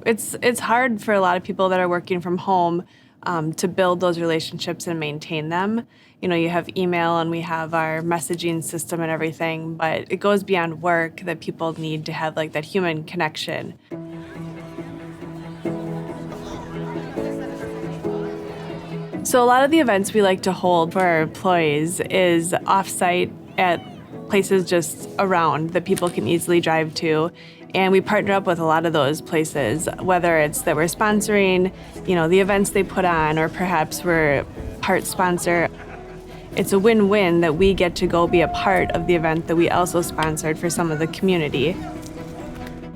It's hard for a lot of people that are working from home to build those relationships and maintain them. You know, you have email and we have our messaging system and everything, but it goes beyond work that people need to have like that human connection. So a lot of the events we like to hold for our employees is off-site at places just around that people can easily drive to. And we partner up with a lot of those places, whether it's that we're sponsoring, you know, the events they put on, or perhaps we're part sponsor. It's a win-win that we get to go be a part of the event that we also sponsored for some of the community.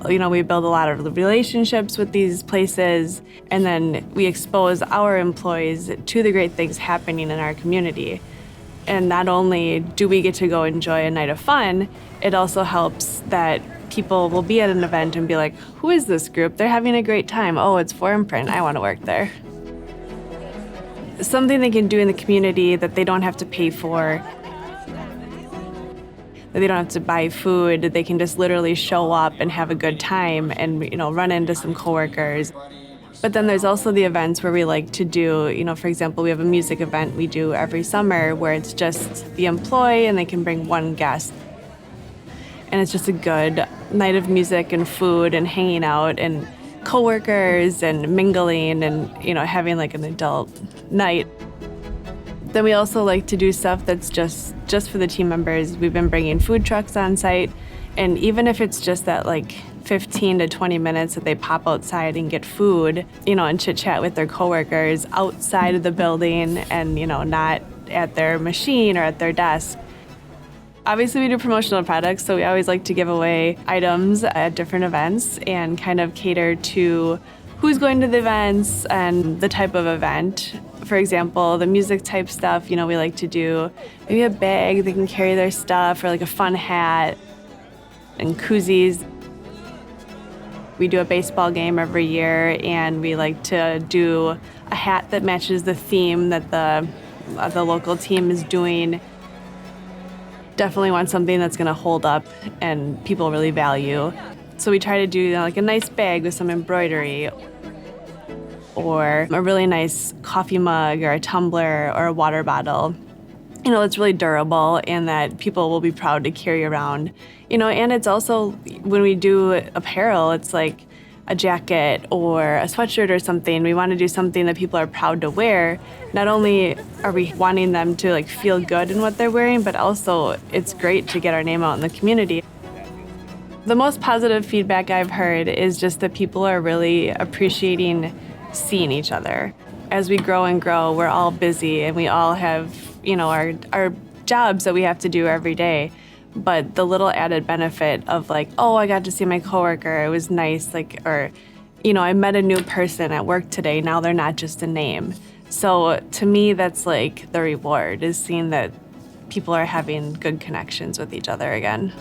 You know, we build a lot of relationships with these places, and then we expose our employees to the great things happening in our community. And not only do we get to go enjoy a night of fun, it also helps that people will be at an event and be like, who is this group? They're having a great time. Oh, it's Form Print. I want to work there. Something they can do in the community that they don't have to pay for, that they don't have to buy food, they can just literally show up and have a good time and, you know, run into some coworkers. But then there's also the events where we like to do, you know, for example, we have a music event we do every summer where it's just the employee and they can bring one guest. And it's just a good night of music and food and hanging out and coworkers and mingling and, you know, having like an adult night. Then we also like to do stuff that's just for the team members. We've been bringing food trucks on site, and even if it's just that like 15 to 20 minutes that they pop outside and get food, you know, and chit chat with their coworkers outside of the building and, you know, not at their machine or at their desk. Obviously, we do promotional products, so we always like to give away items at different events and kind of cater to who's going to the events and the type of event. For example, the music type stuff, you know, we like to do maybe a bag they can carry their stuff, or like a fun hat and koozies. We do a baseball game every year, and we like to do a hat that matches the theme that the local team is doing. Definitely want something that's going to hold up and people really value. So we try to do, you know, like a nice bag with some embroidery, or a really nice coffee mug or a tumbler or a water bottle. You know, it's really durable and that people will be proud to carry around. You know, and it's also, when we do apparel, it's like a jacket or a sweatshirt or something. We want to do something that people are proud to wear. Not only are we wanting them to like feel good in what they're wearing, but also it's great to get our name out in the community. The most positive feedback I've heard is just that people are really appreciating seeing each other. As we grow and grow, we're all busy and we all have, you know, our jobs that we have to do every day. But the little added benefit of like, oh, I got to see my coworker, it was nice, like, or, you know, I met a new person at work today, now they're not just a name. So to me, that's like the reward, is seeing that people are having good connections with each other again.